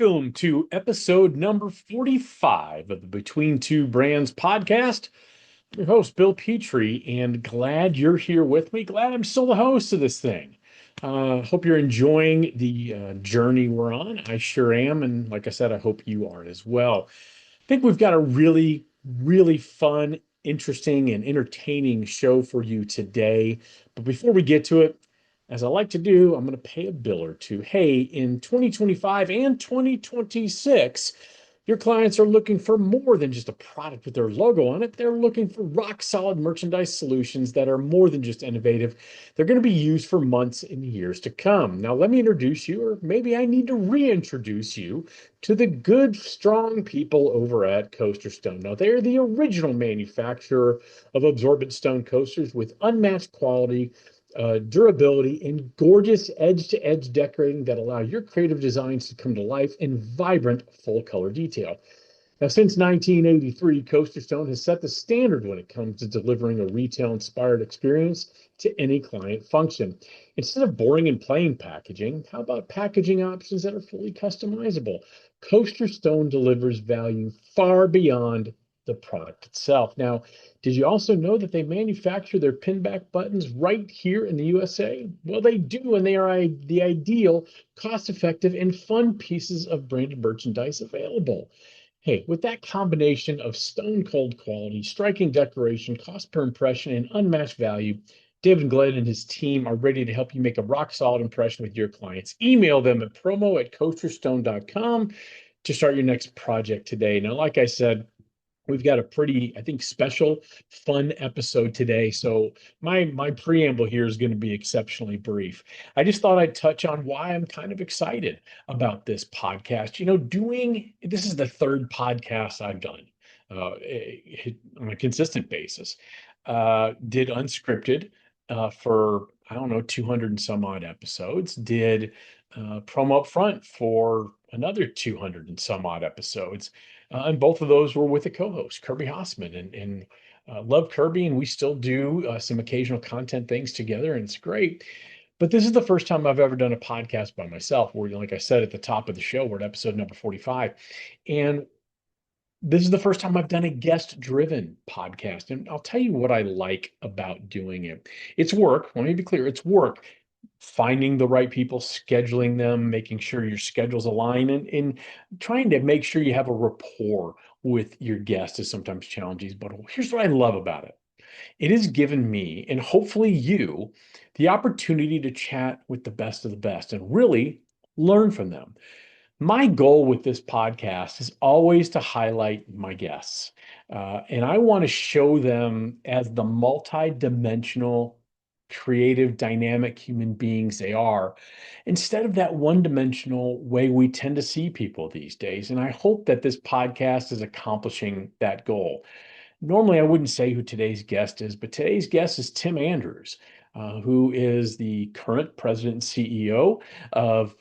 Welcome to episode number 45 of the Between Two Brands podcast. I'm your host, Bill Petrie, and glad you're here with me. Glad I'm still the host of this thing. Hope you're enjoying the journey we're on. I sure am. And like I said, I hope you are as well. I think we've got a really fun, interesting, and entertaining show for you today. But before we get to it, as I like to do, I'm going to pay a bill or two. Hey, in 2025 and 2026, your clients are looking for more than just a product with their logo on it. They're looking for rock solid merchandise solutions that are more than just innovative. They're going to be used for months and years to come. Now, let me introduce you, or maybe I need to reintroduce you to the good, strong people over at Coaster Stone. Now, they're the original manufacturer of absorbent stone coasters with unmatched quality, durability, and gorgeous edge-to-edge decorating that allow your creative designs to come to life in vibrant full-color detail. Now, since 1983, Coaster Stone has set the standard when it comes to delivering a retail-inspired experience to any client function. Instead of boring and plain packaging, how about packaging options that are fully customizable? Coaster Stone delivers value far beyond the product itself. Now, did you also know that they manufacture their pinback buttons right here in the USA? Well, they do, and they are the ideal, cost-effective, and fun pieces of branded merchandise available. Hey, with that combination of stone cold quality, striking decoration, cost per impression, and unmatched value, David Glenn and his team are ready to help you make a rock solid impression with your clients. Email them at promo@coasterstone.com to start your next project today. Now, like I said, we've got a pretty, I think, special, fun episode today. So my preamble here is going to be exceptionally brief. I just thought I'd touch on why I'm kind of excited about this podcast. This is the third podcast I've done on a consistent basis. Did unscripted for, I don't know, 200 and some odd episodes. Did promo up front for another 200 and some odd episodes. And both of those were with a co-host, Kirby Hassman, and love Kirby, and we still do some occasional content things together, and it's great. But this is the first time I've ever done a podcast by myself, where, like I said at the top of the show, we're at episode number 45. And this is the first time I've done a guest-driven podcast. And I'll tell you what I like about doing it. It's work. Let me be clear. It's work. Finding the right people, scheduling them, making sure your schedules align, and trying to make sure you have a rapport with your guest is sometimes challenging. But here's what I love about it. It has given me, and hopefully you, the opportunity to chat with the best of the best and really learn from them. My goal with this podcast is always to highlight my guests. And I want to show them as the multi-dimensional, creative, dynamic human beings they are, instead of that one-dimensional way we tend to see people these days. And I hope that this podcast is accomplishing that goal. Normally, I wouldn't say who today's guest is, but today's guest is Tim Andrews, who is the current president and CEO of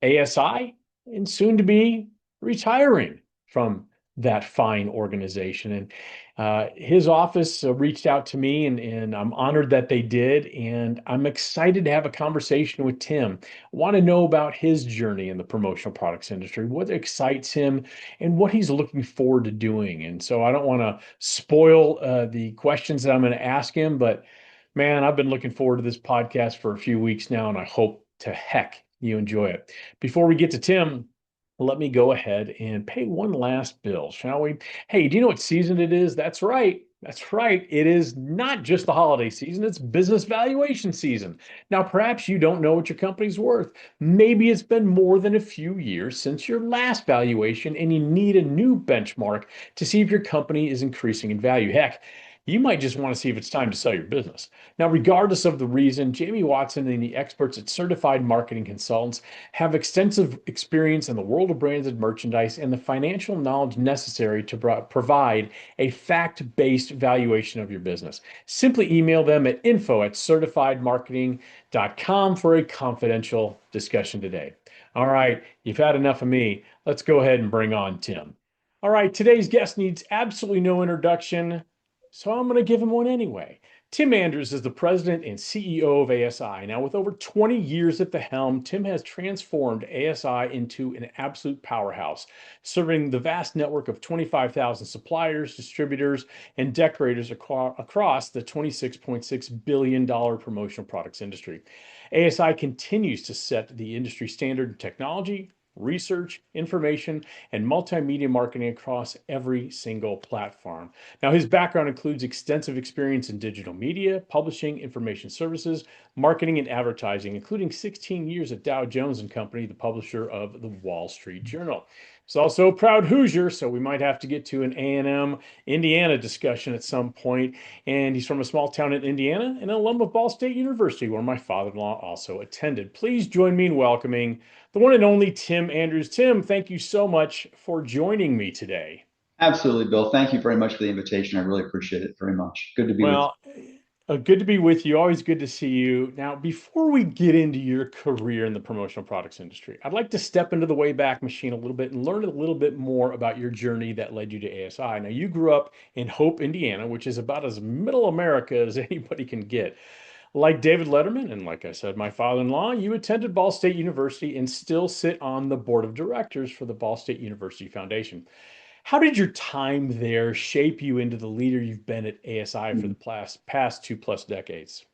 ASI, and soon to be retiring from that fine organization. And his office reached out to me, and I'm honored that they did. And I'm excited to have a conversation with Tim. I want to know about his journey in the promotional products industry, what excites him, and what he's looking forward to doing. And so I don't want to spoil the questions that I'm going to ask him, but man, I've been looking forward to this podcast for a few weeks now, and I hope to heck you enjoy it. Before we get to Tim, let me go ahead and pay one last bill, shall we? Hey, do you know what season it is? That's right. That's right. It is not just the holiday season, it's business valuation season. Now, perhaps you don't know what your company's worth. Maybe it's been more than a few years since your last valuation, and you need a new benchmark to see if your company is increasing in value. Heck, you might just want to see if it's time to sell your business. Now, regardless of the reason, Jamie Watson and the experts at Certified Marketing Consultants have extensive experience in the world of branded merchandise and the financial knowledge necessary to provide a fact-based valuation of your business. Simply email them at info@certifiedmarketing.com for a confidential discussion today. All right, you've had enough of me. Let's go ahead and bring on Tim. All right, today's guest needs absolutely no introduction, so I'm going to give him one anyway. Tim Andrews is the president and CEO of ASI. Now, with over 20 years at the helm, Tim has transformed ASI into an absolute powerhouse, serving the vast network of 25,000 suppliers, distributors, and decorators across the $26.6 billion promotional products industry. ASI continues to set the industry standard in technology, research, information, and multimedia marketing across every single platform. Now, his background includes extensive experience in digital media, publishing, information services, marketing, and advertising, including 16 years at Dow Jones and Company, the publisher of the Wall Street Journal. He's also a proud Hoosier, so we might have to get to an A&M Indiana discussion at some point. And he's from a small town in Indiana and an alum of Ball State University, where my father-in-law also attended. Please join me in welcoming the one and only Tim Andrews. Tim, thank you so much for joining me today. Absolutely, Bill. Thank you very much for the invitation. I really appreciate it very much. Good to be with you. Well, good to be with you. Always good to see you. Now, before we get into your career in the promotional products industry, I'd like to step into the Wayback Machine a little bit and learn a little bit more about your journey that led you to ASI. Now, you grew up in Hope, Indiana, which is about as middle America as anybody can get. Like David Letterman, and like I said, my father-in-law, you attended Ball State University and still sit on the board of directors for the Ball State University Foundation. How did your time there shape you into the leader you've been at ASI for the past 2+ decades?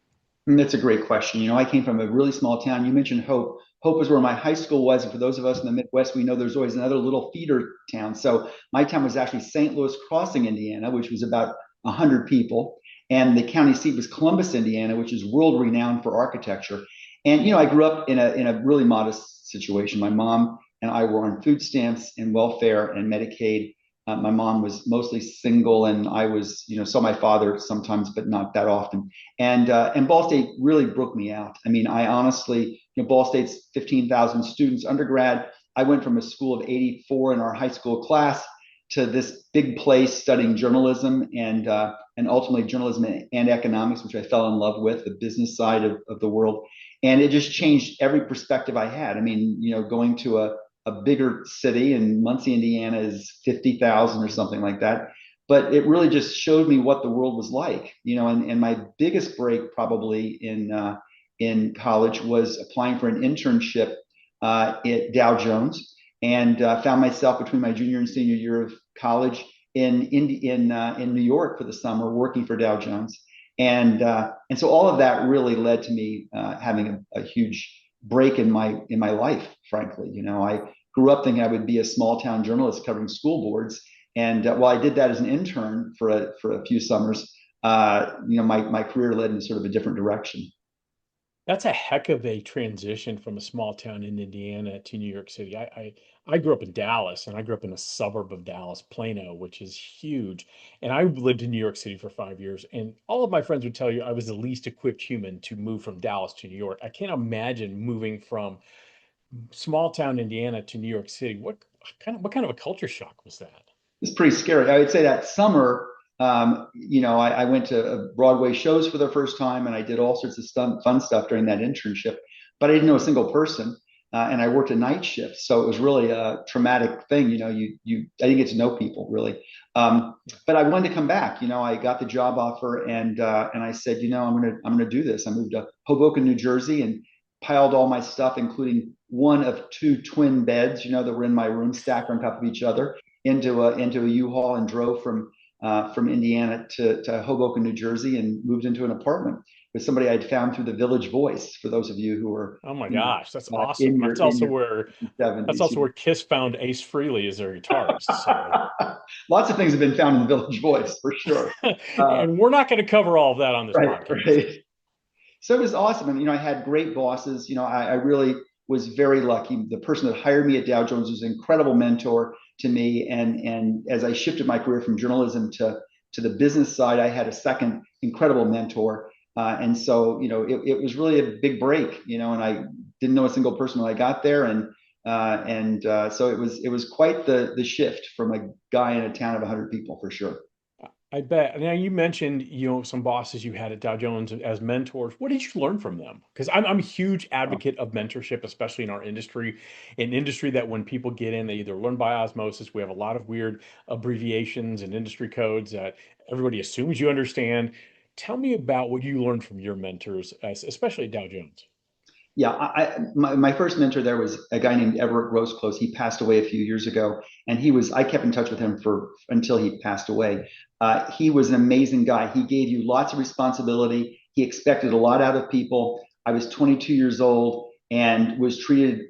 That's a great question. I came from a really small town. You mentioned Hope. Hope is where my high school was. And for those of us in the Midwest, we know there's always another little feeder town. So my town was actually St. Louis Crossing, Indiana, which was about 100 people. And the county seat was Columbus, Indiana, which is world renowned for architecture. And, I grew up in a really modest situation. My mom and I were on food stamps and welfare and Medicaid. My mom was mostly single, and I was, saw my father sometimes, but not that often. And Ball State really broke me out. I mean, I honestly, Ball State's 15,000 students undergrad. I went from a school of 84 in our high school class to this big place studying journalism and ultimately journalism and economics, which I fell in love with, the business side of the world. And it just changed every perspective I had. I mean, going to a bigger city, and Muncie, Indiana is 50,000 or something like that. But it really just showed me what the world was like, and my biggest break probably in college was applying for an internship at Dow Jones, and found myself between my junior and senior year of college in New York for the summer, working for Dow Jones, and so all of that really led to me having a huge break in my life. Frankly, I grew up thinking I would be a small town journalist covering school boards, and while I did that as an intern for a few summers, my career led in sort of a different direction. That's a heck of a transition from a small town in Indiana to New York City. I grew up in Dallas, and I grew up in a suburb of Dallas, Plano, which is huge. And I lived in New York City for 5 years. And all of my friends would tell you I was the least equipped human to move from Dallas to New York. I can't imagine moving from small town Indiana to New York City. What kind of a culture shock was that? It's pretty scary. I would say that summer, I went to Broadway shows for the first time, and I did all sorts of fun stuff during that internship. But I didn't know a single person, and I worked a night shift, so it was really a traumatic thing. I didn't get to know people really. But I wanted to come back. I got the job offer, and I said, I'm gonna do this. I moved to Hoboken, New Jersey, and piled all my stuff, including one of two twin beds, that were in my room, stacked on top of each other, into a U-Haul, and drove from Indiana to Hoboken, New Jersey, and moved into an apartment with somebody I'd found through the Village Voice. For those of you who are, Oh my you gosh, that's know, in awesome. your That's in also your where that's 70s. also where Kiss found Ace Frehley as their guitarist. So, Lots of things have been found in the Village Voice for sure. Uh, and we're not going to cover all of that on this right, podcast. right. So it was awesome. And, I had great bosses. I really was very lucky. The person that hired me at Dow Jones was an incredible mentor to me. And as I shifted my career from journalism to the business side, I had a second incredible mentor. And so, it was really a big break, and I didn't know a single person when I got there. So it was quite the shift from a guy in a town of 100 people for sure. I bet. Now you mentioned, some bosses you had at Dow Jones as mentors. What did you learn from them? Because I'm a huge advocate of mentorship, especially in our industry, an industry that when people get in, they either learn by osmosis. We have a lot of weird abbreviations and industry codes that everybody assumes you understand. Tell me about what you learned from your mentors, especially at Dow Jones. Yeah, my first mentor there was a guy named Everett Roseclose. He passed away a few years ago, and I kept in touch with him for until he passed away. He was an amazing guy. He gave you lots of responsibility. He expected a lot out of people. I was 22 years old and was treated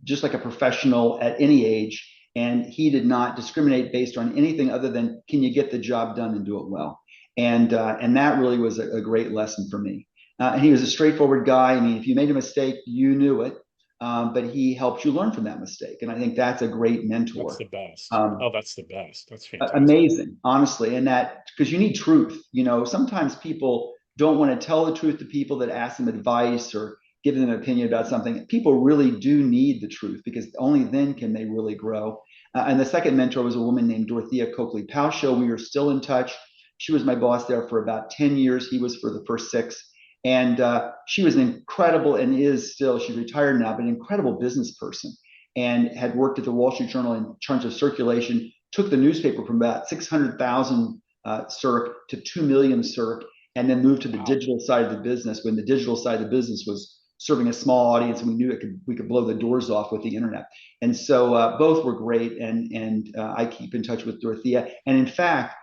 just like a professional at any age. And he did not discriminate based on anything other than can you get the job done and do it well. And that really was a great lesson for me. And he was a straightforward guy. I mean, if you made a mistake, you knew it, but he helped you learn from that mistake. And I think that's a great That's mentor. the best. Um, Oh, that's the best. That's fantastic. Amazing, honestly. And that because you need truth. Sometimes people don't want to tell the truth to people that ask them advice or give them an opinion about something. People really do need the truth because only then can they really grow. And the second mentor was a woman named Dorothea Coakley Palshow. We are still in touch. She was my boss there for about 10 years. He was for the first six. And she was an incredible and is still, she's retired now, but an incredible business person and had worked at the Wall Street Journal in charge of circulation, took the newspaper from about 600,000 circ to 2 million circ, and then moved to the Wow. digital side of the business when the digital side of the business was serving a small audience and we knew we could blow the doors off with the internet. And so both were great. And I keep in touch with Dorothea. And in fact,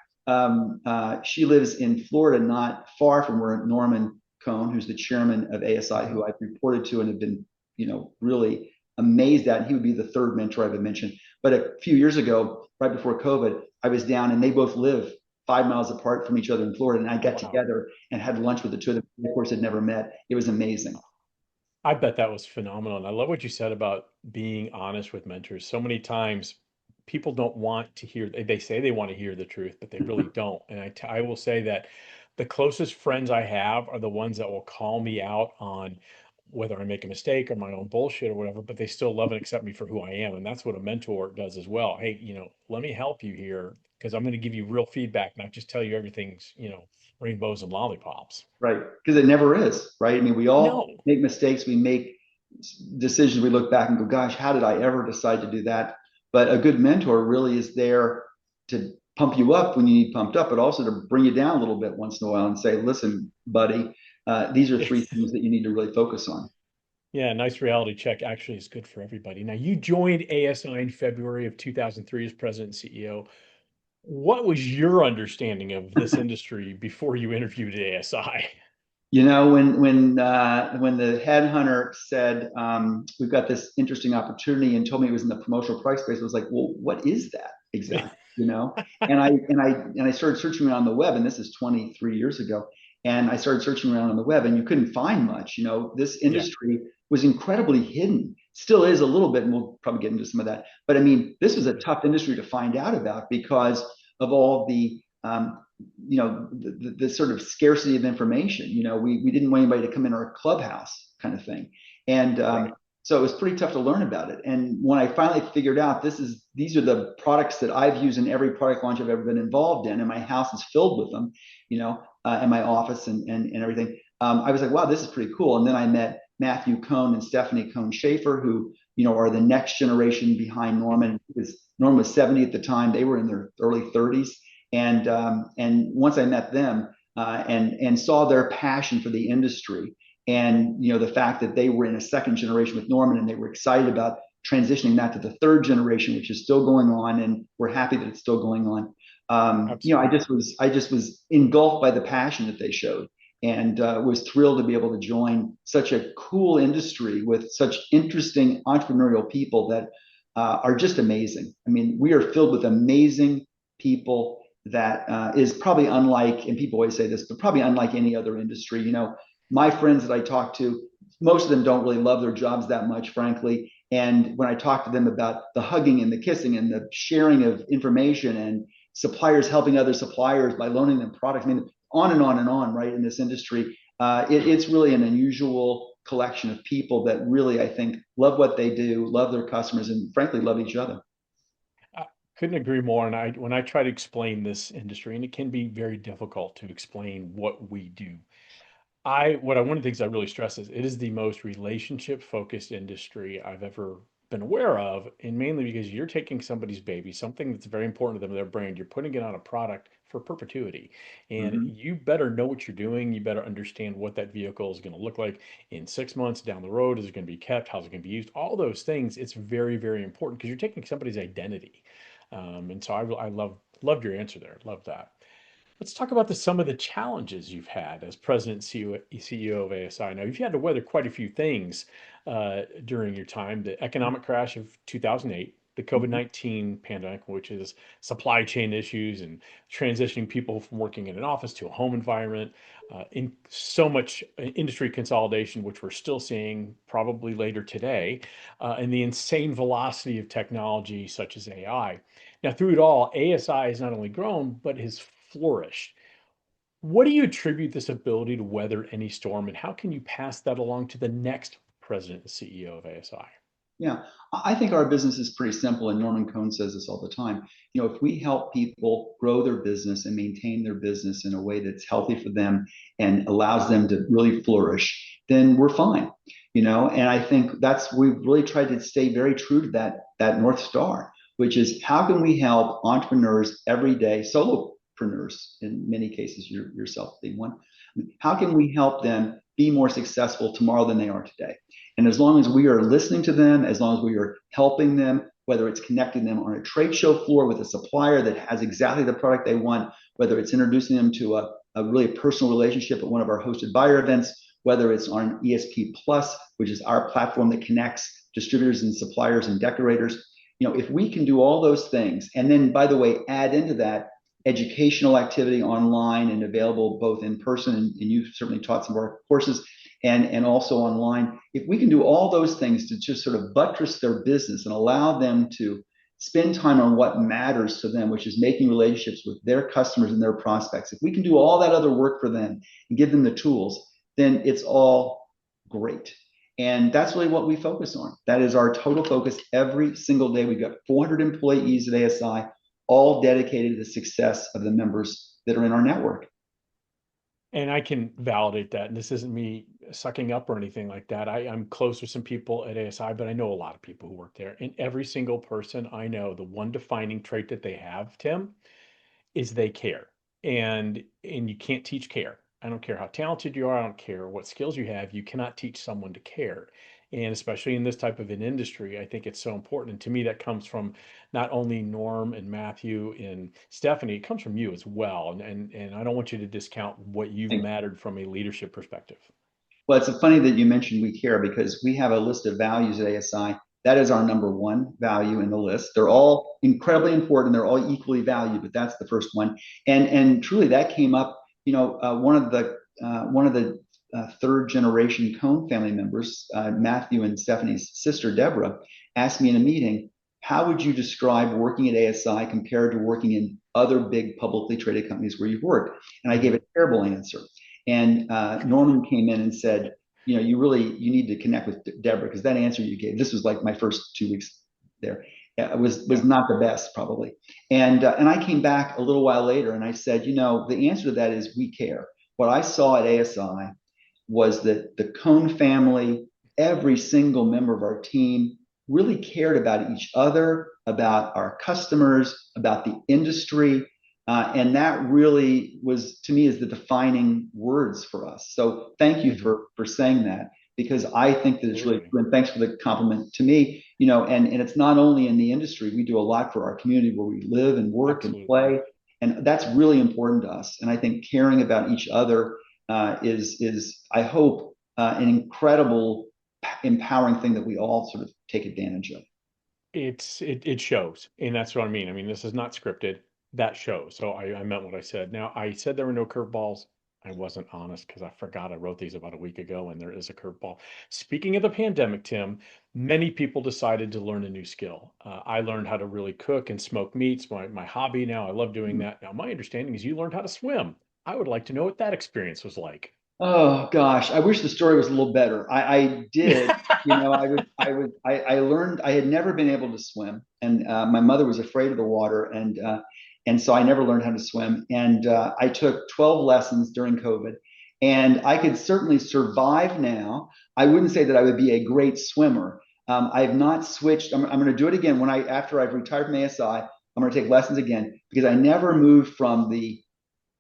she lives in Florida, not far from where Norman Cohn, who's the chairman of ASI, who I've reported to and have been, really amazed at. He would be the third mentor I've mentioned. But a few years ago, right before COVID, I was down and they both live 5 miles apart from each other in Florida. And I got Wow. together and had lunch with the two of them. Of course, had never met. It was amazing. I bet that was phenomenal. And I love what you said about being honest with mentors. So many times people don't want to hear, they say they want to hear the truth, but they really don't. And I will say that the closest friends I have are the ones that will call me out on whether I make a mistake or my own bullshit or whatever, but they still love and accept me for who I am. And that's what a mentor does as well. Hey, let me help you here because I'm going to give you real feedback, not just tell you everything's, rainbows and lollipops. Right. Because it never is, right? I mean, we all No. make mistakes. We make decisions. We look back and go, gosh, how did I ever decide to do that? But a good mentor really is there to pump you up when you need pumped up, but also to bring you down a little bit once in a while and say, listen, buddy, these are three things that you need to really focus on. Yeah, nice reality check actually is good for everybody. Now, you joined ASI in February of 2003 as president and CEO. What was your understanding of this industry before you interviewed at ASI? When the headhunter said we've got this interesting opportunity and told me it was in the promotional product space, I was like, well, what is that exactly? And I started searching around the web, and this is 23 years ago. And I started searching around on the web, and you couldn't find much. This Yeah, industry was incredibly hidden, still is a little bit, and we'll probably get into some of that. But I mean, this was a tough industry to find out about because of all the the sort of scarcity of information. We didn't want anybody to come in our clubhouse kind of thing. And right. so it was pretty tough to learn about it. And when I finally figured out these are the products that I've used in every product launch I've ever been involved in, and my house is filled with them, and my office and everything. I was like, wow, this is pretty cool. And then I met Matthew Cohn and Stephanie Cohn Schaefer, who are the next generation behind Mhm. Norman. Norman was 70 at the time; they were in their early 30s. And once I met them and saw their passion for the industry, and the fact that they were in a second generation with Norman, and they were excited about transitioning that to the third generation, which is still going on, and we're happy that it's still going on. Absolutely. I just was engulfed by the passion that they showed, and was thrilled to be able to join such a cool industry with such interesting entrepreneurial people that are just amazing. I mean, we are filled with amazing people that is probably unlike, and people always say this, but probably unlike any other industry. My friends that I talk to, most of them don't really love their jobs that much, frankly. And when I talk to them about the hugging and the kissing and the sharing of information and suppliers helping other suppliers by loaning them products, I mean, on and on and on, right, in this industry, it's really an unusual collection of people that really, I think, love what they do, love their customers, and frankly, love each other. I couldn't agree more. And when I try to explain this industry, and it can be very difficult to explain what we do, one of the things I really stress is it is the most relationship focused industry I've ever been aware of, and mainly because you're taking somebody's baby, something that's very important to them, their brand, you're putting it on a product for perpetuity. And Mhm. you better know what you're doing. You better understand what that vehicle is going to look like in 6 months down the road. Is it going to be kept? How's it going to be used? All those things. It's very, very important because you're taking somebody's identity. And so I loved your answer there. Love that. Let's talk about some of the challenges you've had as president and CEO of ASI. Now, you've had to weather quite a few things during your time: the economic crash of 2008, the Mhm. COVID-19 pandemic, which is supply chain issues and transitioning people from working in an office to a home environment, in so much industry consolidation, which we're still seeing probably later today, and the insane velocity of technology such as AI. Now, through it all, ASI has not only grown, but has flourished. What do you attribute this ability to weather any storm, and how can you pass that along to the next president and CEO of ASI? Yeah, I think our business is pretty simple, and Norman Cohn says this all the time. If we help people grow their business and maintain their business in a way that's healthy for them and allows them to really flourish, then we're fine. And I think we've really tried to stay very true to that North Star, which is how can we help entrepreneurs every day, solopreneurs in many cases, yourself being one. How can we help them be more successful tomorrow than they are today? And as long as we are listening to them, as long as we are helping them, whether it's connecting them on a trade show floor with a supplier that has exactly the product they want, whether it's introducing them to a really personal relationship at one of our hosted buyer events, whether it's on ESP Plus, which is our platform that connects distributors and suppliers and decorators. If we can do all those things, and then, by the way, add into that educational activity online and available both in person, and you've certainly taught some of our courses, and also online. If we can do all those things to just sort of buttress their business and allow them to spend time on what matters to them, which is making relationships with their customers and their prospects, if we can do all that other work for them and give them the tools, then it's all great. And that's really what we focus on. That is our total focus every single day. We've got 400 employees at ASI, all dedicated to the success of the members that are in our network. And I can validate that. And this isn't me sucking up or anything like that. I'm close with some people at ASI, but I know a lot of people who work there. And every single person I know, the one defining trait that they have, Tim, is they care. And you can't teach care. I don't care how talented you are, I don't care what skills you have, you cannot teach someone to care. And especially in this type of an industry, I think it's so important. And to me, that comes from not only Norm and Matthew and Stephanie, it comes from you as well. And I don't want you to discount what you've mattered from a leadership perspective. Well, it's funny that you mentioned we care because we have a list of values at ASI. That is our number one value in the list. They're all incredibly important. They're all equally valued, but that's the first one. And truly, that came up. One of the third generation Cohn family members, Matthew and Stephanie's sister Deborah, asked me in a meeting, "How would you describe working at ASI compared to working in other big publicly traded companies where you've worked?" And I gave Mhm. a terrible answer. And Norman came in and said, you need to connect with Deborah because that answer you gave, this was like my first 2 weeks there, was Yeah. not the best probably. And I came back a little while later and I said, the answer to that is we care. What I saw at ASI was that the Cohn family, every single member of our team, really cared about each other, about our customers, about the industry. And that really was, to me, is the defining words for us. So thank you Mhm. for saying that, because I think that it's really Absolutely. true. And thanks for the compliment to me. And it's not only in the industry, we do a lot for our community where we live and work and Absolutely. play. And that's really important to us. And I think caring about each other is I hope an incredible empowering thing that we all sort of take advantage of. It shows, and that's what I mean. I mean, this is not scripted. That shows. So I meant what I said. Now, I said there were no curveballs. I wasn't honest because I forgot I wrote these about a week ago, and there is a curveball. Speaking of the pandemic, Tim, many people decided to learn a new skill. I learned how to really cook and smoke meats, my hobby now. I love doing that. Now, my understanding is you learned how to swim. I would like to know what that experience was like. Oh gosh, I wish the story was a little better. I did, I learned. I had never been able to swim, and my mother was afraid of the water, and so I never learned how to swim. And I took 12 lessons during COVID, and I could certainly survive now. I wouldn't say that I would be a great swimmer, I have not switched. I'm going to do it again after I've retired from ASI. I'm going to take lessons again because I never moved from the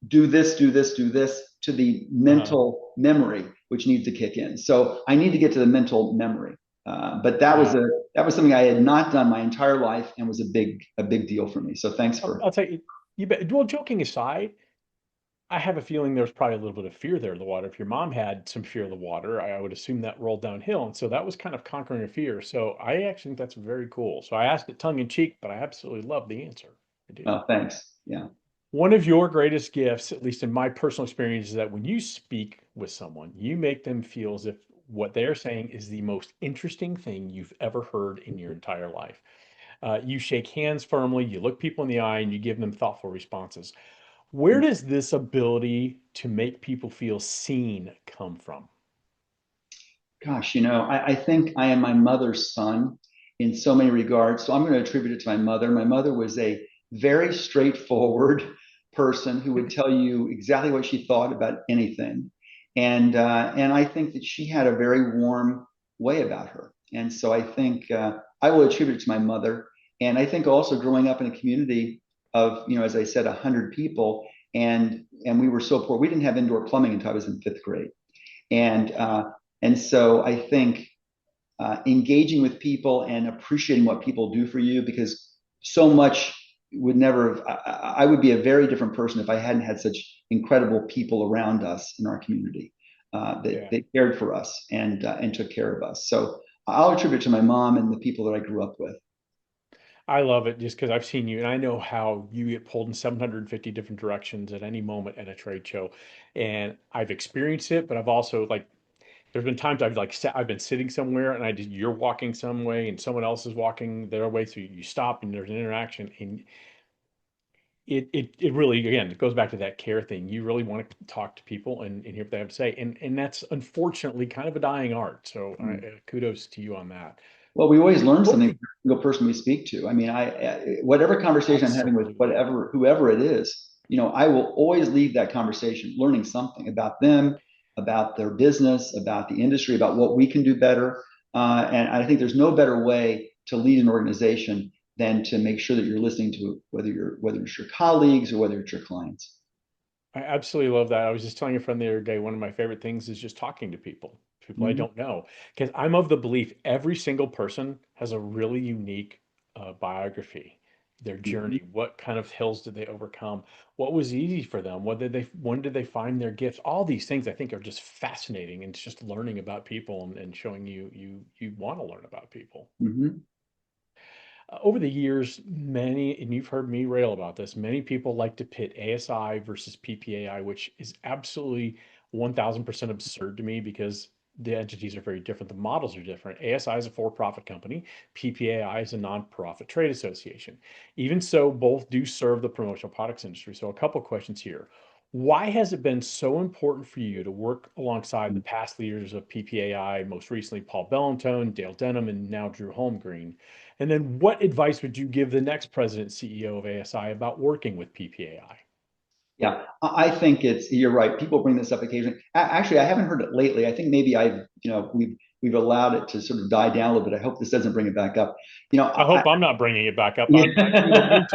do this, do this, do this to the Uh-huh. mental memory, which needs to kick in. So I need to get to the mental memory. But Yeah. that was something I had not done my entire life and was a big deal for me. So thanks I'll, for. I'll tell you, you bet. Well, joking aside, I have a feeling there's probably a little bit of fear there in the water. If your mom had some fear of the water, I would assume that rolled downhill. And so that was kind of conquering a fear. So I actually think that's very cool. So I asked it tongue in cheek, but I absolutely love the answer. I do. Oh, thanks. Yeah. One of your greatest gifts, at least in my personal experience, is that when you speak with someone, you make them feel as if what they're saying is the most interesting thing you've ever heard in your entire life. You shake hands firmly, you look people in the eye, and you give them thoughtful responses. Where does this ability to make people feel seen come from? Gosh, I think I am my mother's son in so many regards. So I'm going to attribute it to my mother. My mother was a very straightforward person who would tell you exactly what she thought about anything. And I think that she had a very warm way about her. And so I think I will attribute it to my mother. And I think also growing up in a community of, as I said, 100 people, and we were so poor. We didn't have indoor plumbing until I was in fifth grade. And and so I think engaging with people and appreciating what people do for you, because so much would never have, I would be a very different person if I hadn't had such incredible people around us in our community Yeah. that cared for us and took care of us. So I'll attribute it to my mom and the people that I grew up with. I love it just because I've seen you and I know how you get pulled in 750 different directions at any moment at a trade show. And I've experienced it, but I've also like there's been times I've been sitting somewhere and you're walking some way and someone else is walking their way, so you stop and there's an interaction and it really again it goes back to that care thing. You really want to talk to people and hear what they have to say, and that's unfortunately kind of a dying art. So kudos to you on that. Well, we always learn Over something the from every single person we speak to. I mean, whatever conversation I'm having with Absolutely. whoever it is, I will always leave that conversation learning something about them, about their business, about the industry, about what we can do better. And I think there's no better way to lead an organization than to make sure that you're listening to whether it's your colleagues or whether it's your clients. I absolutely love that. I was just telling a friend the other day, one of my favorite things is just talking to people I Mm-hmm. don't know. Because I'm of the belief every single person has a really unique biography, their Mm-hmm. journey. What kind of hills did they overcome? What was easy for them? When did they find their gifts? All these things I think are just fascinating, and it's just learning about people and showing you want to learn about people. Mm-hmm. Over the years, many, and you've heard me rail about this, many people like to pit ASI versus PPAI, which is absolutely 1000% absurd to me because the entities are very different. The models are different. ASI is a for profit company, PPAI is a nonprofit trade association. Even so, both do serve the promotional products industry. So, a couple questions here. Why has it been so important for you to work alongside the past leaders of PPAI, most recently Paul Bellantone, Dale Denham, and now Drew Holmgreen? And then what advice would you give the next president CEO of ASI about working with PPAI? Yeah, I think you're right. People bring this up occasionally. Actually, I haven't heard it lately. I think maybe we've allowed it to sort of die down a little bit. I hope this doesn't bring it back up. You know, I I, hope I'm not bringing it back up. We don't yeah. need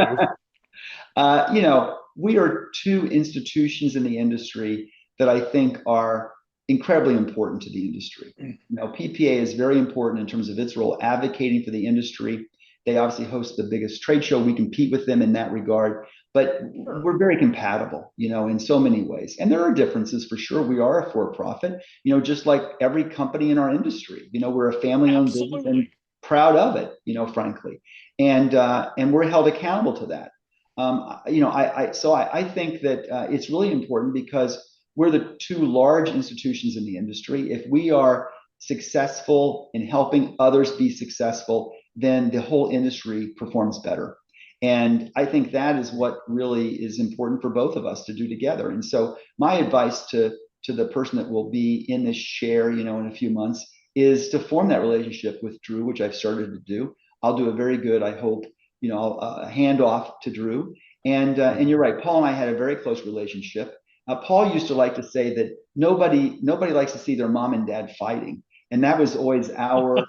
to. We are two institutions in the industry that I think are incredibly important to the industry. PPA is very important in terms of its role advocating for the industry. They obviously host the biggest trade show. We compete with them in that regard, but Sure. we're very compatible, in so many ways. And there are differences for sure. We are a for-profit, just like every company in our industry. We're a family-owned business and Absolutely. proud of it, frankly. And we're held accountable to that. I think that it's really important because we're the two large institutions in the industry. If we are successful in helping others be successful, then the whole industry performs better. And I think that is what really is important for both of us to do together. And so my advice to the person that will be in this chair, in a few months, is to form that relationship with Drew, which I've started to do. I'll do a very good, I hope, I'll hand off to Drew. And Mhm. you're right, Paul and I had a very close relationship. Paul used to like to say that nobody likes to see their mom and dad fighting. And that was always our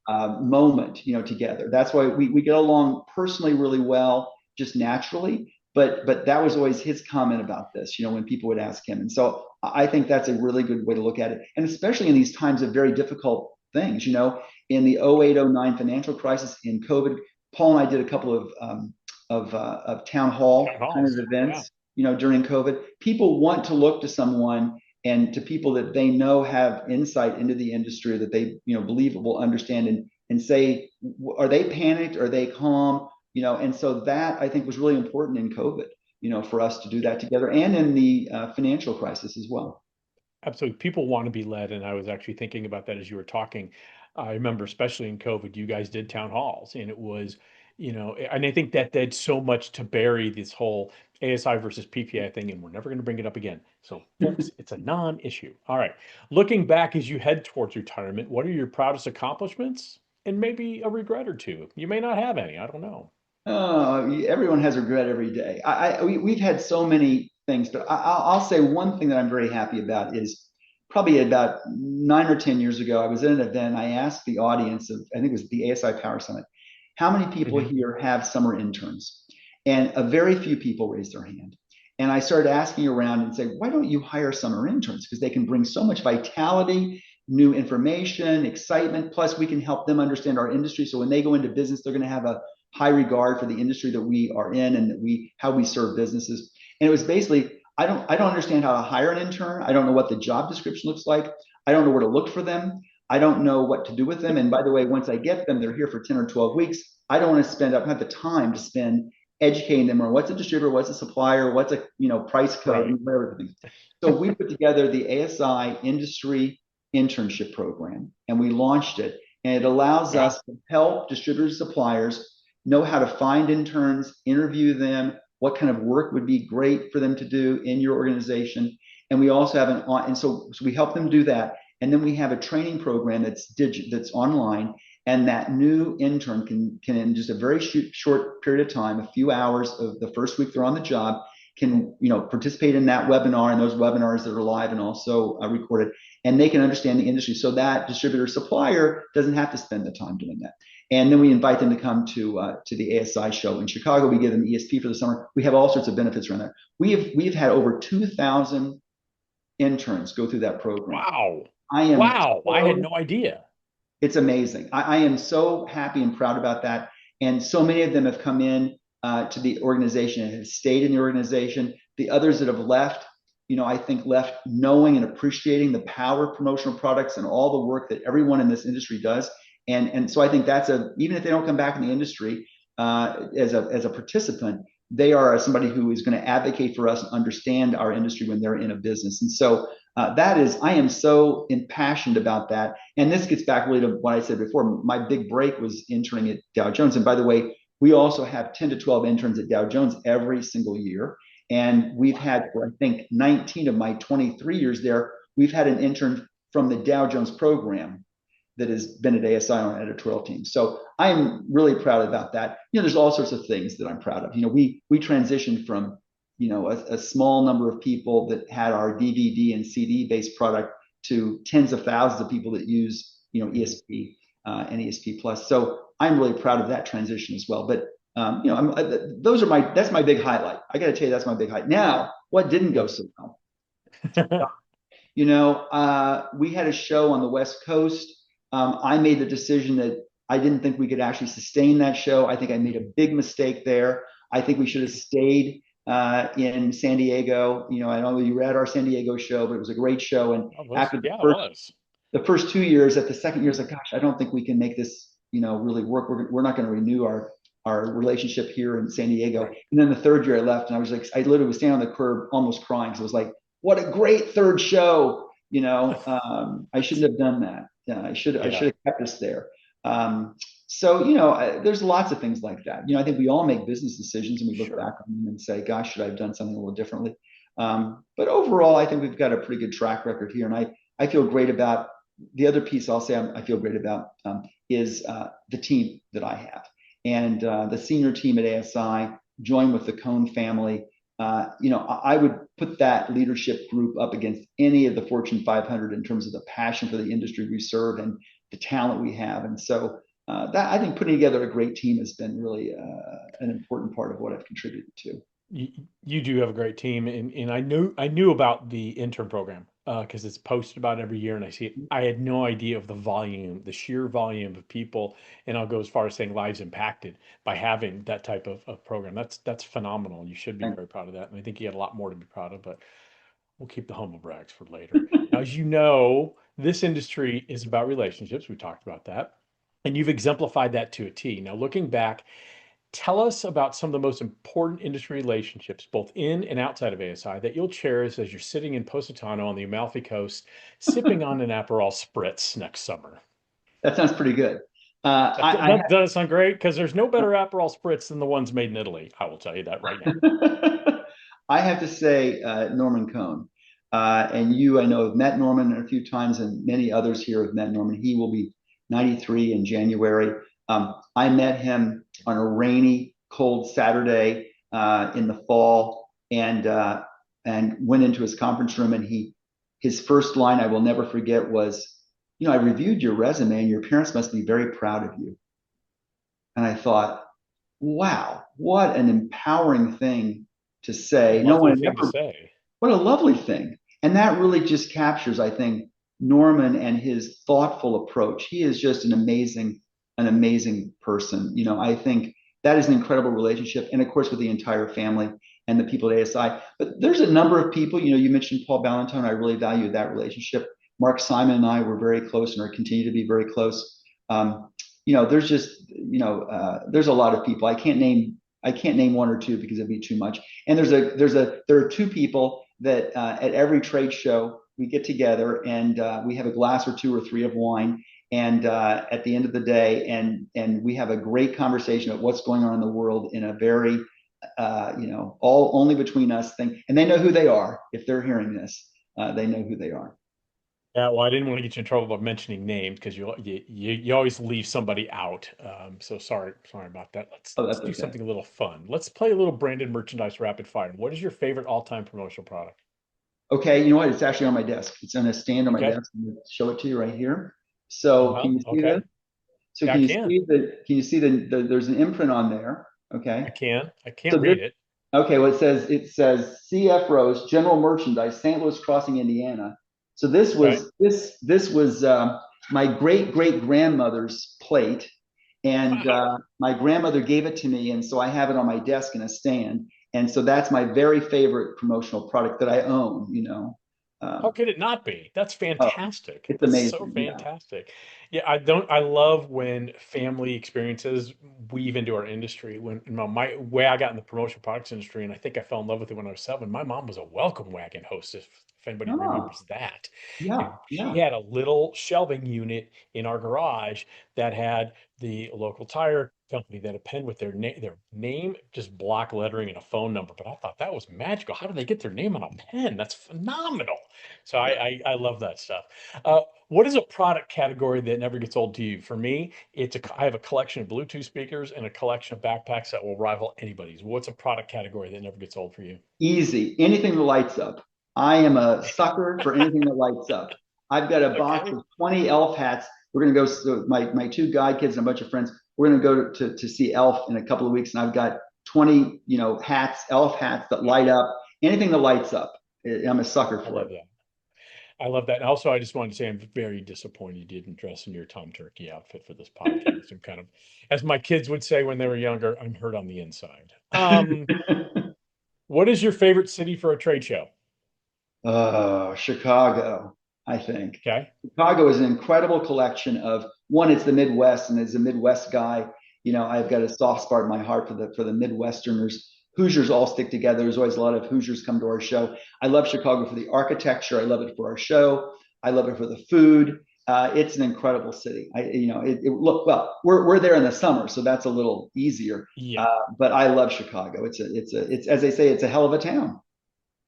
moment, together. That's why we get along personally really well, just naturally. But that was always his comment about this, when people would ask him. And so I think that's a really good way to look at it. And especially in these times of very difficult things, in the 0809 financial crisis, in COVID, Paul and I did a couple of town Town hall kind of halls. Yeah. events, during COVID. People want to look to someone and to people that they know have insight into the industry, that they believe will understand, and say, are they panicked? Are they calm? And so that I think was really important in COVID, for us to do that together, and in the financial crisis as well. Absolutely. People want to be led. And I was actually thinking about that as you were talking. I remember, especially in COVID, you guys did town halls, and it was, and I think that did so much to bury this whole ASI versus PPI thing, and we're never going to bring it up again. So, folks, it's a non-issue. All right. Looking back as you head towards retirement, what are your proudest accomplishments and maybe a regret or two? You may not have any. I don't know. Everyone has regret every day. We've had so many things, but I'll say one thing that I'm very happy about is probably about 9 or 10 years ago, I was at an event. I asked the audience of, I think it was the ASI Power Summit, how many people Hmm. here have summer interns? And a very few people raised their hand. And I started asking around and said, why don't you hire summer interns? Because they can bring so much vitality, new information, excitement. Plus, we can help them understand our industry. So when they go into business, they're going to have a high regard for the industry that we are in, and how we serve businesses. And it was basically, I don't understand how to hire an intern. I don't know what the job description looks like. I don't know where to look for them. I don't know what to do with them. And by the way, once I get them, they're here for 10 or 12 weeks. I don't want to spend, I don't have the time to spend educating them on what's a distributor, what's a supplier, what's a price code, Right. and whatever things. So we put together the ASI industry internship program, and we launched it. And it allows Wow. us to help distributors, suppliers know how to find interns, interview them, what kind of work would be great for them to do in your organization. And we also have and so we help them do that. And then we have a training program that's online, and that new intern can in just a very short period of time, a few hours of the first week they're on the job, can participate in that webinar and those webinars that are live and also recorded, and they can understand the industry. So that distributor supplier doesn't have to spend the time doing that. And then we invite them to come to the ASI show in Chicago. We give them ESP for the summer. We have all sorts of benefits around there. We've had over 2,000 interns go through that program. Wow. I am Wow. I had so no idea. It's amazing. I am so happy and proud about that. And so many of them have come in to the organization and have stayed in the organization. The others that have left, I think left knowing and appreciating the power of promotional products and all the work that everyone in this industry does. And so I think even if they don't come back in the industry as a participant, they are somebody who is going to advocate for us and understand our industry when they're in a business. And so I am so impassioned about that. And this gets back really to what I said before. My big break was interning at Dow Jones. And by the way, we also have 10 to 12 interns at Dow Jones every single year. And we've had, for I think, 19 of my 23 years there, we've had an intern from the Dow Jones program that has been at ASI on an editorial team. So I'm really proud about that. There's all sorts of things that I'm proud of. We transitioned from a small number of people that had our DVD and CD based product to tens of thousands of people that use ESP and ESP Plus. So I'm really proud of that transition as well. But that's my big highlight. I got to tell you, that's my big highlight. Now, what didn't go so well? We had a show on the West Coast. I made the decision that I didn't think we could actually sustain that show. I think I made a big mistake there. I think we should have stayed in San Diego. I know you were at our San Diego show, but it was a great show. And after Yeah, it was. the first 2 years, at the second year, it's like, gosh, I don't think we can make this, really work. We're not going to renew our relationship here in San Diego. Right. And then the third year I left, and I was like, I literally was standing on the curb almost crying. So it was like, what a great third show. I shouldn't have done that. I Yeah, should have kept us there. So there's lots of things like that. I think we all make business decisions and we look sure. back on them and say, gosh, should I have done something a little differently? But overall, I think we've got a pretty good track record here, and I feel great about the other piece. I'll say I feel great about is the team that I have, and the senior team at ASI, joined with the Cone family. I would put that leadership group up against any of the Fortune 500 in terms of the passion for the industry we serve and the talent we have. And so that I think putting together a great team has been really an important part of what I've contributed to. You, you do have a great team, and I knew about the intern program because it's posted about every year, and I see it. I had no idea of the volume, the sheer volume of people, and I'll go as far as saying lives impacted by having that type of program. That's phenomenal. You should be Thanks. very proud of that, and I think you had a lot more to be proud of, but we'll keep the humble brags for later. Now, as you know, this industry is about relationships. We talked about that, and you've exemplified that to a T. Now, looking back, tell us about some of the most important industry relationships, both in and outside of ASI, that you'll cherish as you're sitting in Positano on the Amalfi Coast, sipping on an Aperol Spritz next summer. That sounds pretty good. I That does sound great because there's no better Aperol Spritz than the ones made in Italy. I will tell you that right now. I have to say, Norman Cohn. And you, I know, have met Norman a few times, and many others here have met Norman. He will be 93 in January. I met him on a rainy, cold Saturday in the fall, and went into his conference room. And his first line I will never forget was, "I reviewed your resume, and your parents must be very proud of you." And I thought, wow, what an empowering thing to say. No one Lovely had thing to ever, say. what a lovely thing. And that really just captures, I think, Norman and his thoughtful approach. He is just an amazing person. I think that is an incredible relationship. And of course, with the entire family and the people at ASI. But there's a number of people, you mentioned Paul Ballantone. I really valued that relationship. Mark Simon and I were very close and are continue to be very close. There's just, there's a lot of people. I can't name one or two because it'd be too much. And there are two people that at every trade show we get together and we have a glass or two or three of wine. And at the end of the day, and we have a great conversation about what's going on in the world in a very, all only between us thing. And they know who they are. If they're hearing this, they know who they are. Yeah, well, I didn't want to get you in trouble by mentioning names because you always leave somebody out. So sorry about that. Let's Oh, let's that's do okay. something a little fun. Let's play a little branded merchandise rapid fire. What is your favorite all-time promotional product? Okay, you know what? It's actually on my desk. It's on a stand on my Okay. desk. I'm going to show it to you right here. So Uh-huh. can you see this? Okay. So Yeah, I can you can. see the there's an imprint on there? Okay. I can. I So can't this read it. okay, well it says CF Rose General Merchandise, St. Louis Crossing, Indiana. So this Okay. was my great great grandmother's plate, and Wow. my grandmother gave it to me, and so I have it on my desk in a stand, and so that's my very favorite promotional product that I own. How Um, could it not be? That's oh, fantastic. it's That's so amazing. Yeah. fantastic. Yeah, I love when family experiences weave into our industry. When my way I got in the promotional products industry, and I think I fell in love with it when I was 7. My mom was a welcome wagon hostess, if anybody Oh, remembers that. yeah, And she yeah. had a little shelving unit in our garage that had the local tire company that had penned with their name, just block lettering and a phone number. But I thought that was magical. How do they get their name on a pen? That's phenomenal. So I love that stuff. What is a product category that never gets old to you? For me, I have a collection of Bluetooth speakers and a collection of backpacks that will rival anybody's. What's a product category that never gets old for you? Easy. Anything that lights up. I am a sucker for anything that lights up. I've got a box Okay, of 20 elf hats. We're going to go, so my two guide kids and a bunch of friends, we're going to go to see Elf in a couple of weeks. And I've got 20, hats, elf hats that light up. Anything that lights up. I'm a sucker I for love it. that. I love that. And also, I just wanted to say I'm very disappointed you didn't dress in your Tom Turkey outfit for this podcast. I'm kind of, as my kids would say when they were younger, I'm hurt on the inside. What is your favorite city for a trade show? Chicago, I think. Okay. Chicago is an incredible collection of one, it's the Midwest, and as a Midwest guy, I've got a soft spot in my heart for the Midwesterners. Hoosiers all stick together. There's always a lot of Hoosiers come to our show. I love Chicago for the architecture. I love it for our show. I love it for the food. It's an incredible city. Look, well, we're there in the summer, so that's a little easier. Yeah. Uh, but I love Chicago. It's as they say, it's a hell of a town.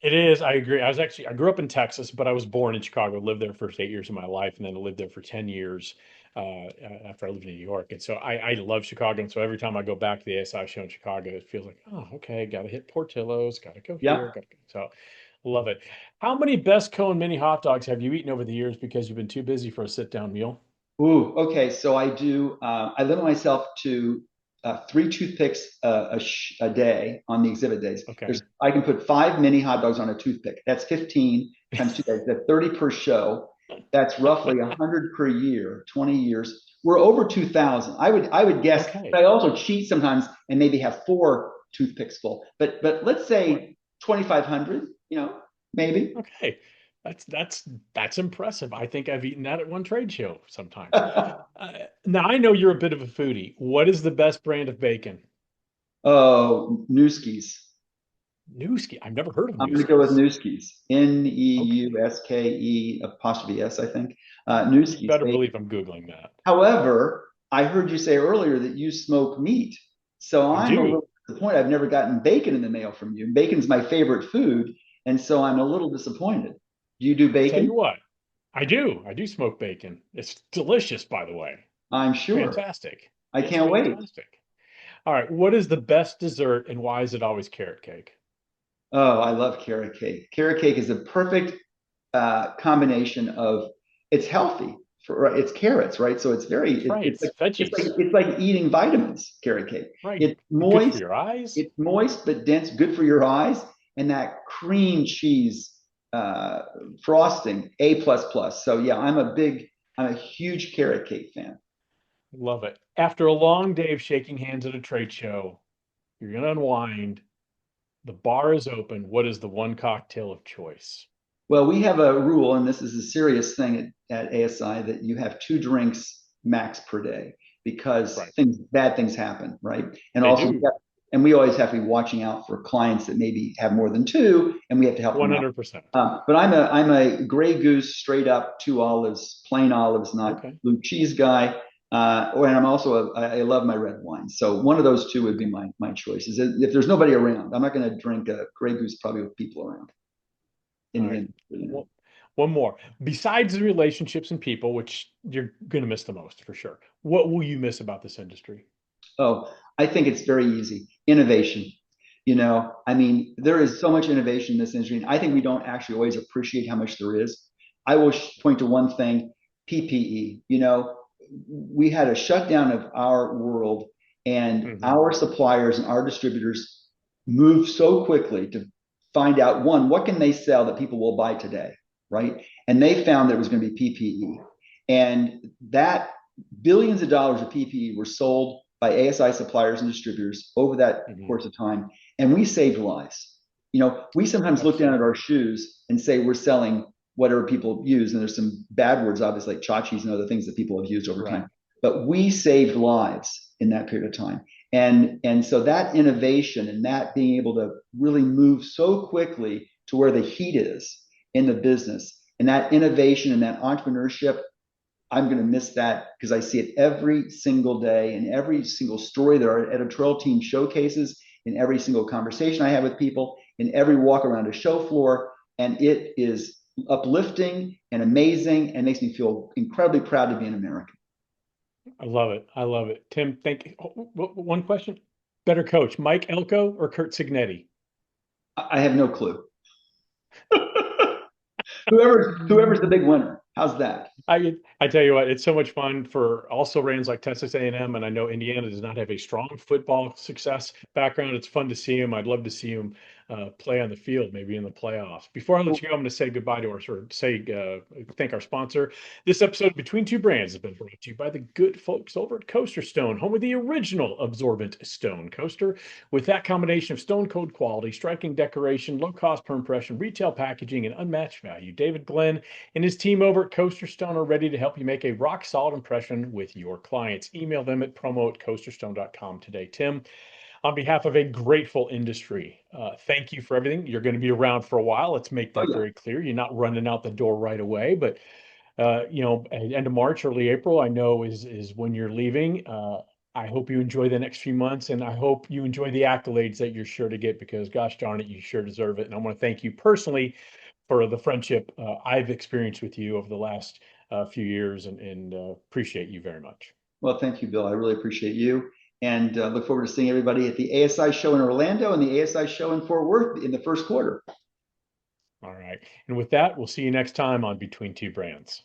It is. I agree. I grew up in Texas, but I was born in Chicago, lived there the first 8 years of my life, and then I lived there for 10 years. after I lived in New York. And so I love Chicago. And so every time I go back to the ASI show in Chicago, it feels like, oh, okay, got to hit Portillo's, got to go here, Yeah. got to go. So love it. How many best cone mini hot dogs have you eaten over the years because you've been too busy for a sit down meal? Ooh, okay. So I do. I limit myself to three toothpicks a day on the exhibit days. Okay. I can put five mini hot dogs on a toothpick. That's 15 times 2 days. That's 30 per show. That's roughly 100 per year. 20 years. We're over 2,000. I would guess. Okay. I also cheat sometimes and maybe have four toothpicks full. But let's All right. say 2,500. Maybe. Okay. That's impressive. I think I've eaten that at one trade show sometimes. Now I know you're a bit of a foodie. What is the best brand of bacon? Oh, Newskies. Newski. I've never heard of I'm going to go with Newskis. Newskies. Okay. Neuske apostrophe S, I think. You Newskies. better believe I'm Googling that. However, I heard you say earlier that you smoke meat. So I I'm a do. little disappointed. I've never gotten bacon in the mail from you. Bacon's my favorite food. And so I'm a little disappointed. Do you do Tell you bacon? what, I do. I do smoke bacon. It's delicious, by the way. I'm sure. Fantastic. I It's can't wait. fantastic. All right. What is the best dessert and why is it always carrot cake? Oh, I love carrot cake. Carrot cake is a perfect combination of it's healthy for right, it's carrots, right? So it's very That's right. it's It's like it's like veggies. it's like eating vitamins. Carrot cake. Right. It's Good for moist. your eyes. It's moist but dense, good for your eyes, and that cream cheese uh, frosting, A plus plus. So yeah, I'm a huge carrot cake fan. Love it. After a long day of shaking hands at a trade show, you're going to unwind. The bar is open. What is the one cocktail of choice? Well, we have a rule, and this is a serious thing at ASI, that you have two drinks max per day because Right. bad things happen, right? And They also, do. and we always have to be watching out for clients that maybe have more than two, and we have to help them out. 100%. But I'm a Grey Goose, straight up two olives, plain olives, not Okay. blue cheese guy. And I'm also I love my red wine. So one of those two would be Okay. my choices. If there's nobody around, I'm not going to drink a Grey Goose probably with people around in All the right. industry. Well, one more. Besides the relationships and people, which you're going to miss the most for sure, what will you miss about this industry? Oh, I think it's very easy. Innovation. I mean, there is so much innovation in this industry, and I think we don't actually always appreciate how much there is. I will point to one thing, PPE. We had a shutdown of our world, and Hmm. our suppliers and our distributors moved so quickly to find out, one, what can they sell that people will buy today, right? And they found that it was going to be PPE. And that billions of dollars of PPE were sold by ASI suppliers and distributors over that Hmm. course of time, and we saved lives. We sometimes look down at our Absolutely. shoes and say we're selling whatever people use, and there's some bad words, obviously, like tchotchkes and other things that people have used over Right. time. But we saved lives in that period of time, and so that innovation and that being able to really move so quickly to where the heat is in the business, and that innovation and that entrepreneurship, I'm going to miss that because I see it every single day in every single story that our editorial team showcases, in every single conversation I have with people, in every walk around a show floor. And it is uplifting and amazing and makes me feel incredibly proud to be an American. I love it. I love it. Tim, thank you. One question. Better coach, Mike Elko or Kurt Signetti? I have no clue. Whoever's the big winner. How's that? I tell you what, it's so much fun for also Rams like Texas A&M, and M, and I know Indiana does not have a strong football success background. It's fun to see him. I'd love to see him play on the field, maybe in the playoffs. Before I let you go, I'm going to say goodbye to our or say thank our sponsor. This episode of Between Two Brands has been brought to you by the good folks over at Coaster Stone, home of the original absorbent stone coaster. With that combination of stone cold quality, striking decoration, low cost per impression, retail packaging, and unmatched value, David Glenn and his team over at Coaster Stone are ready to help you make a rock solid impression with your clients. Email them at promo@coasterstone.com today. Tim, on behalf of a grateful industry, thank you for everything. You're going to be around for a while. Let's make Oh that yeah. very clear. You're not running out the door right away, but end of March, early April, I know is when you're leaving. I hope you enjoy the next few months, and I hope you enjoy the accolades that you're sure to get because, gosh darn it, you sure deserve it. And I want to thank you personally for the friendship I've experienced with you over the last few years, and appreciate you very much. Well, thank you, Bill. I really appreciate you, and look forward to seeing everybody at the ASI show in Orlando and the ASI show in Fort Worth in the first quarter. All right. And with that, we'll see you next time on Between Two Brands.